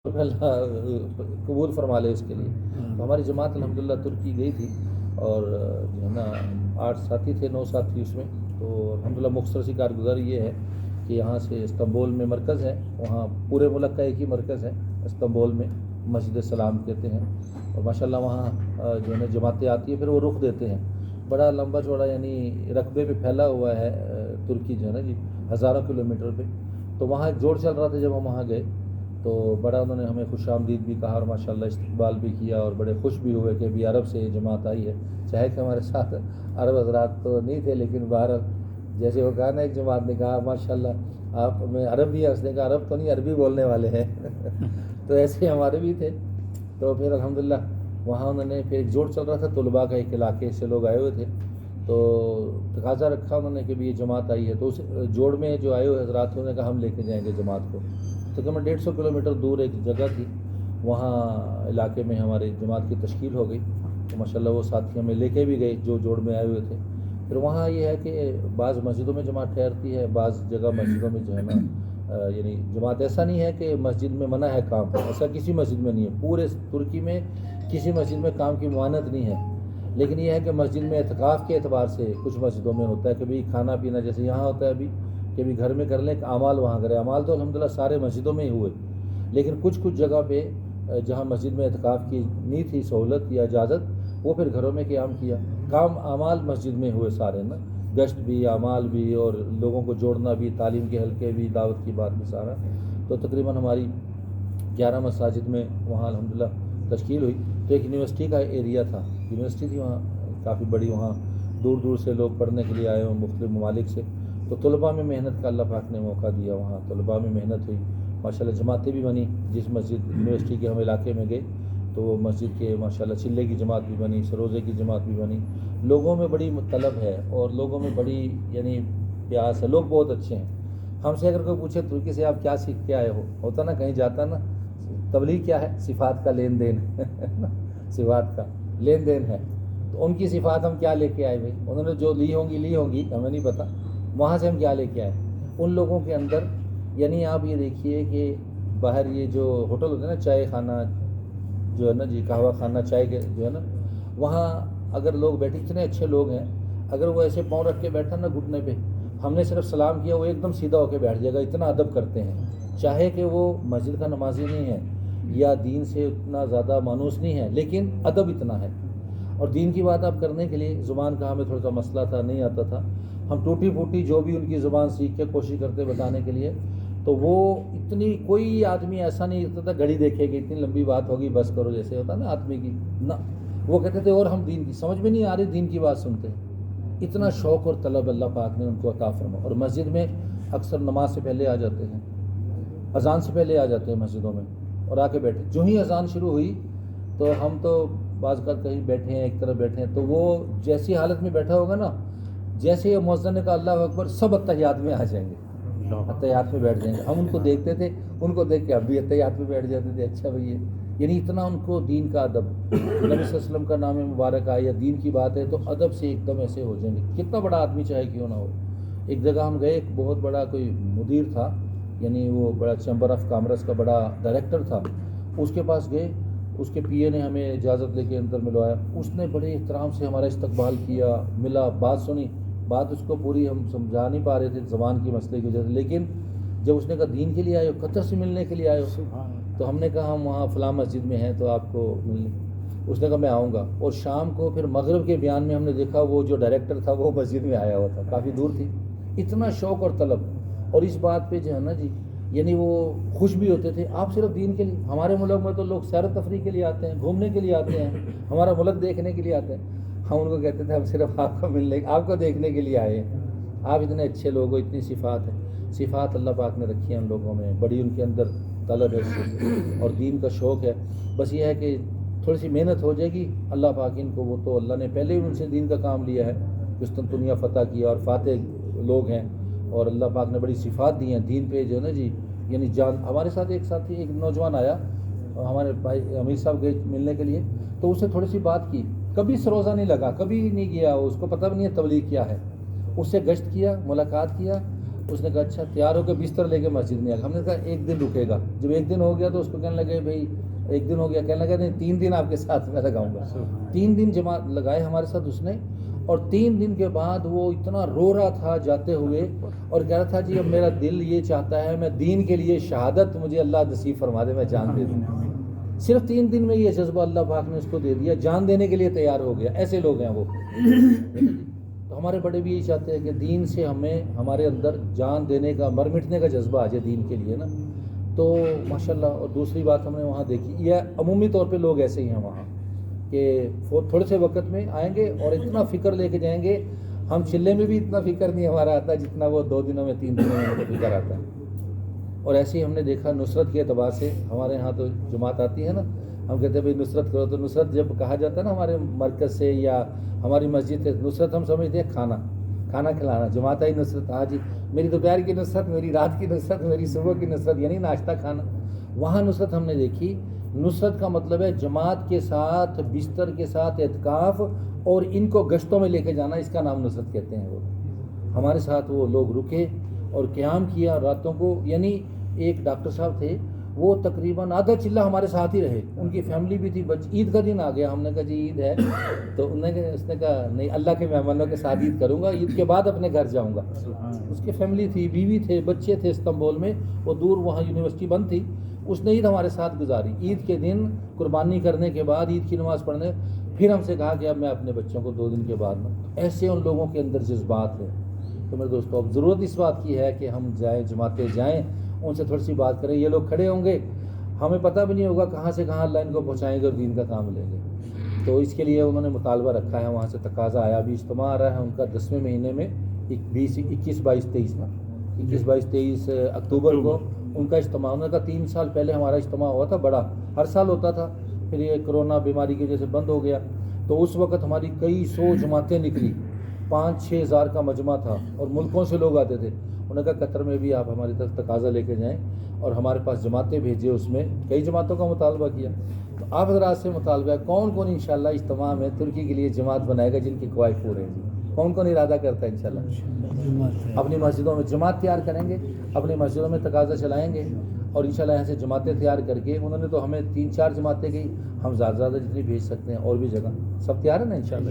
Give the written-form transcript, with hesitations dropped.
اللہ قبول فرما لے اس کے لیے۔ تو ہماری جماعت الحمدللہ ترکی گئی تھی، اور جو ہے نا 8 ساتھی تھے، 9 ساتھی اس میں۔ تو الحمدللہ مختصر سی کارگزار یہ ہے کہ یہاں سے استنبول میں مرکز ہے، وہاں پورے ملک کا ایک ہی مرکز ہے استنبول میں، مسجد سلام کہتے ہیں، اور ماشاءاللہ وہاں جو ہے نا جماعتیں آتی ہیں، پھر وہ رخ دیتے ہیں۔ بڑا لمبا چوڑا یعنی رقبے پہ پھیلا ہوا ہے ترکی جو ہے نا جی، ہزاروں کلومیٹر پہ۔ تو وہاں ایک جوڑ چل رہا تھا، جب ہم وہاں گئے تو بڑا انہوں نے ہمیں خوش آمدید بھی کہا، اور ماشاءاللہ استقبال بھی کیا، اور بڑے خوش بھی ہوئے کہ ابھی عرب سے یہ جماعت آئی ہے۔ چاہے کہ ہمارے ساتھ عرب حضرات تو نہیں تھے، لیکن بہرحال جیسے وہ کہا نا، ایک جماعت نے کہا ماشاءاللہ آپ میں عرب بھی ہیں، اس نے کہا عرب تو نہیں، عربی بولنے والے ہیں تو ایسے ہمارے بھی تھے۔ تو پھر الحمدللہ وہاں انہوں نے پھر ایک جوڑ چل رہا تھا، طلباء کا ایک علاقے سے لوگ آئے ہوئے تھے، تو تقاضا رکھا انہوں نے کہ بھی یہ جماعت آئی ہے، تو اس جوڑ میں جو آئے ہوئے حضرات انہوں نے کہا ہم لے کے جائیں گے جماعت کو۔ تقریباً 150 کلومیٹر دور ایک جگہ تھی، وہاں علاقے میں ہمارے جماعت کی تشکیل ہو گئی۔ تو ماشاءاللہ وہ ساتھی ہمیں لے کے بھی گئے جو جوڑ میں آئے ہوئے تھے۔ پھر وہاں یہ ہے کہ بعض مسجدوں میں جماعت ٹھہرتی ہے، بعض جگہ مسجدوں میں جو ہے نا یعنی جماعت ایسا نہیں ہے کہ مسجد میں منع ہے کام، ایسا کسی مسجد میں نہیں ہے، پورے ترکی میں کسی مسجد میں کام کی ممانعت نہیں ہے۔ لیکن یہ ہے کہ مسجد میں اعتکاف کے اعتبار سے کچھ مسجدوں میں ہوتا ہے کہ بھئی کھانا پینا، جیسے یہاں ہوتا ہے ابھی کہ بھی گھر میں کر لیں، اعمال وہاں کریں۔ اعمال تو الحمدللہ سارے مسجدوں میں ہی ہوئے، لیکن کچھ جگہ پہ جہاں مسجد میں اعتکاف کی نہیں تھی سہولت یا اجازت، وہ پھر گھروں میں قیام کیا۔ کام اعمال مسجد میں ہوئے سارے نا، گشت بھی، اعمال بھی، اور لوگوں کو جوڑنا بھی، تعلیم کے حلقے بھی، دعوت کی بات بھی، سارا۔ تو تقریباً ہماری 11 مساجد میں وہاں الحمدللہ تشکیل ہوئی۔ تو ایک یونیورسٹی کا ایریا تھا، یونیورسٹی تھی وہاں کافی بڑی، وہاں دور دور سے لوگ پڑھنے کے لیے آئے ہوں مختلف ممالک سے۔ تو طلباء میں محنت کا اللہ پاک نے موقع دیا، وہاں طلباء میں محنت ہوئی، ماشاءاللہ جماعتیں بھی بنی۔ جس مسجد یونیورسٹی کے ہم علاقے میں گئے تو وہ مسجد کے ماشاءاللہ چلے کی جماعت بھی بنی، سروزے کی جماعت بھی بنی۔ لوگوں میں بڑی طلب ہے، اور لوگوں میں بڑی یعنی پیاس ہے، لوگ بہت اچھے ہیں۔ ہم سے اگر کوئی پوچھے ترکی سے آپ کیا سیکھ کے آئے ہو، ہوتا نا کہیں جاتا نا، تبلیغ کیا ہے؟ صفات کا لین دین صفات کا لین دین ہے۔ تو ان کی صفات ہم کیا لے کے آئے بھائی؟ انہوں نے جو لی ہوں گی ہمیں نہیں پتہ، وہاں سے ہم کیا لے کے آئے؟ ان لوگوں کے اندر یعنی آپ یہ دیکھیے کہ باہر یہ جو ہوٹل ہوتے ہیں نا، چائے خانہ جو ہے نا جی، قہوہ خانہ چائے کے جو ہے نا، وہاں اگر لوگ بیٹھے، اتنے اچھے لوگ ہیں، اگر وہ ایسے پاؤں رکھ کے بیٹھا نا گھٹنے پہ، ہم نے صرف سلام کیا وہ ایک دم سیدھا ہو کے بیٹھ جائے گا، اتنا ادب کرتے ہیں۔ چاہے کہ وہ مسجد کا نمازی نہیں ہے یا دین سے اتنا زیادہ مانوس نہیں ہے، لیکن ادب اتنا ہے۔ اور دین کی بات آپ کرنے کے لیے زبان کا ہمیں تھوڑا سا مسئلہ تھا، نہیں آتا تھا، ہم ٹوٹی پھوٹی جو بھی ان کی زبان سیکھ کے کوشش کرتے بتانے کے لیے۔ تو وہ اتنی، کوئی آدمی ایسا نہیں ہوتا تھا گھڑی دیکھے کہ اتنی لمبی بات ہوگی بس کرو، جیسے ہوتا نا آدمی کی، نہ، وہ کہتے تھے اور ہم دین کی سمجھ میں نہیں آ رہی، دین کی بات سنتے ہیں۔ اتنا شوق اور طلب اللہ پاک نے ان کو عطا فرمایا۔ اور مسجد میں اکثر نماز سے پہلے آ جاتے ہیں، اذان سے پہلے آ جاتے ہیں مسجدوں میں، اور آ کے بیٹھے، جو ہی اذان شروع ہوئی تو ہم تو بعض کا کہیں بیٹھے ہیں، ایک طرف بیٹھے ہیں، تو وہ جیسی حالت میں بیٹھا ہوگا نا، جیسے یہ مؤذن نے کہا اللہ اکبر، سب اتحیات میں آ جائیں گے، اتحیات میں بیٹھ جائیں گے۔ ہم ان کو دیکھتے تھے، ان کو دیکھ کے اب بھی اتحیات میں بیٹھ جاتے تھے، اچھا بھائی، یعنی اتنا ان کو دین کا ادب، نبی صلی اللہ علیہ وسلم کا نام مبارک آئے یا دین کی بات ہے تو ادب سے ایک دم ایسے ہو جائیں گے، کتنا بڑا آدمی چاہے کیوں نہ ہو۔ ایک جگہ ہم گئے، ایک بہت بڑا کوئی مدیر تھا، یعنی وہ بڑا چیمبر آف کامرس کا بڑا ڈائریکٹر تھا، اس کے پاس گئے، اس کے پی اے نے ہمیں اجازت لے کے اندر ملوایا، اس نے بڑے احترام سے ہمارا استقبال کیا، ملا، بات سنی، بات اس کو پوری ہم سمجھا نہیں پا رہے تھے زبان کی مسئلے کی وجہ سے، لیکن جب اس نے کہا دین کے لیے آئے ہو، قطر سے ملنے کے لیے آئے ہو، تو ہم نے کہا ہم وہاں فلاں مسجد میں ہیں تو آپ کو ملنے، اس نے کہا میں آؤں گا۔ اور شام کو پھر مغرب کے بیان میں ہم نے دیکھا وہ جو ڈائریکٹر تھا وہ مسجد میں آیا ہوا تھا، کافی دور تھی، اتنا شوق اور طلب۔ اور اس بات پہ جو ہے نا جی، یعنی وہ خوش بھی ہوتے تھے، آپ صرف دین کے لیے، ہمارے ملک میں تو لوگ سیر و تفریح کے لیے آتے ہیں، گھومنے کے لیے آتے ہیں، ہمارا ملک دیکھنے کے لیے آتے ہیں، ہم ان کو کہتے تھے ہم صرف آپ کو ملنے، آپ کو دیکھنے کے لیے آئے ہیں، آپ اتنے اچھے لوگ ہو، اتنی صفات ہے، صفات اللہ پاک نے رکھی ہیں ان لوگوں میں، بڑی ان کے اندر طلب ہے اور دین کا شوق ہے۔ بس یہ ہے کہ تھوڑی سی محنت ہو جائے گی، اللہ پاک ان کو، وہ تو اللہ نے پہلے ہی ان سے دین کا کام لیا ہے، قسطنطنیہ فتح کیا اور فاتح لوگ ہیں، اور اللہ پاک نے بڑی صفات دی ہیں دین پہ جو ہے نا جی، یعنی جان۔ ہمارے ساتھ ایک ساتھی، ایک نوجوان آیا، ہمارے بھائی امیر صاحب گئے ملنے کے لیے، تو اس سے تھوڑی سی بات کی، کبھی سروزہ نہیں لگا، کبھی نہیں گیا، اس کو پتہ بھی نہیں ہے تبلیغ کیا ہے، اس سے گشت کیا، ملاقات کیا، اس نے کہا اچھا تیار ہو کے بستر لے کے مسجد میں آ گیا. ہم نے کہا ایک دن رکے گا. جب ایک دن ہو گیا تو اس کو کہنے لگے بھائی ایک دن ہو گیا, کہنے لگا نہیں 3 دن آپ کے ساتھ میں لگاؤں گا. 3 دن جماعت لگائے ہمارے ساتھ اس نے, اور 3 دن کے بعد وہ اتنا رو رہا تھا جاتے ہوئے اور کہہ رہا تھا جی اب میرا دل یہ چاہتا ہے میں دین کے لیے شہادت مجھے اللہ نصیب فرما دے, میں جان دے دوں. صرف 3 دن میں یہ جذبہ اللہ پاک نے اس کو دے دیا, جان دینے کے لیے تیار ہو گیا. ایسے لوگ ہیں وہ. تو ہمارے بڑے بھی یہی چاہتے ہیں کہ دین سے ہمیں ہمارے اندر جان دینے کا مر مٹنے کا جذبہ آ جائے دین کے لیے نا. تو ماشاءاللہ. اور دوسری بات ہم نے وہاں دیکھی, یہ عمومی طور پہ لوگ ایسے ہی ہیں وہاں کہ تھوڑے سے وقت میں آئیں گے اور اتنا فکر لے کے جائیں گے. ہم چلے میں بھی اتنا فکر نہیں ہمارا آتا جتنا وہ 2 دنوں میں 3 دنوں میں ان کو فکر آتا ہے. اور ایسے ہی ہم نے دیکھا نصرت کے اعتبار سے ہمارے ہاں تو جماعت آتی ہے نا, ہم کہتے ہیں بھائی نصرت کرو. تو نصرت جب کہا جاتا ہے نا ہمارے مرکز سے یا ہماری مسجد سے, نصرت ہم سمجھتے ہیں کھانا کھلانا. جماعت آئی نصرت, ہاں جی میری دوپہر کی نصرت, میری رات کی نصرت, میری صبح کی نصرت, یعنی ناشتہ کھانا. وہاں نصرت ہم نے دیکھی. نصرت کا مطلب ہے جماعت کے ساتھ بستر کے ساتھ اعتکاف اور ان کو گشتوں میں لے کے جانا, اس کا نام نصرت کہتے ہیں. وہ ہمارے ساتھ وہ لوگ رکے اور قیام کیا راتوں کو. یعنی ایک ڈاکٹر صاحب تھے, وہ تقریباً آدھا چلہ ہمارے ساتھ ہی رہے. ان کی فیملی بھی تھی. عید کا دن آ گیا, ہم نے کہا جی عید ہے, تو اس نے کہا نہیں اللہ کے مہمانوں کے ساتھ عید کروں گا, عید کے بعد اپنے گھر جاؤں گا. اس کی فیملی تھی, بیوی تھے, بچے تھے استنبول میں, وہ دور وہاں یونیورسٹی بند تھی. اس نے عید ہمارے ساتھ گزاری. عید کے دن قربانی کرنے کے بعد عید کی نماز پڑھنے پھر ہم سے کہا کہ اب میں اپنے بچوں کو 2 دن کے بعد میں. ایسے ان لوگوں کے اندر جذبات ہیں. تو میرے دوستو اب ضرورت اس بات کی ہے کہ ہم جائیں, جماعتیں جائیں, ان سے تھوڑی سی بات کریں. یہ لوگ کھڑے ہوں گے, ہمیں پتہ بھی نہیں ہوگا کہاں سے کہاں اللہ ان کو پہنچائیں گے اور دین کا کام لیں گے. تو اس کے لیے انہوں نے مطالبہ رکھا ہے, وہاں سے تقاضا آیا. بھی اجتماع آ رہا ہے ان کا 10ویں مہینے میں 21 22 23 میں 21 22 23 اکتوبر کو ان کا اجتماع. انہوں نے کہا 3 سال پہلے ہمارا اجتماع ہوا تھا, بڑا ہر سال ہوتا تھا, پھر یہ کرونا بیماری کی وجہ سے بند ہو گیا. تو اس وقت ہماری کئی 100 جماعتیں نکلی, 5-6 ہزار کا مجمع تھا اور ملکوں سے لوگ آتے تھے. انہوں نے کہا قطر میں بھی آپ ہماری طرف تقاضا لے کے جائیں, اور ہمارے پاس جماعتیں بھیجے. اس میں کئی جماعتوں کا مطالبہ کیا. تو آپ حضرات سے مطالبہ ہے کون کون انشاءاللہ اجتماع میں ترکی کے لیے جماعت بنائے گا جن کی خواہش پورے ہیں. کون کون ارادہ کرتا ہے انشاءاللہ اپنی مسجدوں میں جماعت تیار کریں گے, اپنی مسجدوں میں تقاضا چلائیں گے, اور انشاءاللہ یہاں سے جماعتیں تیار کر کے. انہوں نے تو ہمیں 3-4 جماعتیں کی, ہم زیادہ جتنی بھیج سکتے ہیں اور بھی جگہ سب تیار ہے نا انشاءاللہ.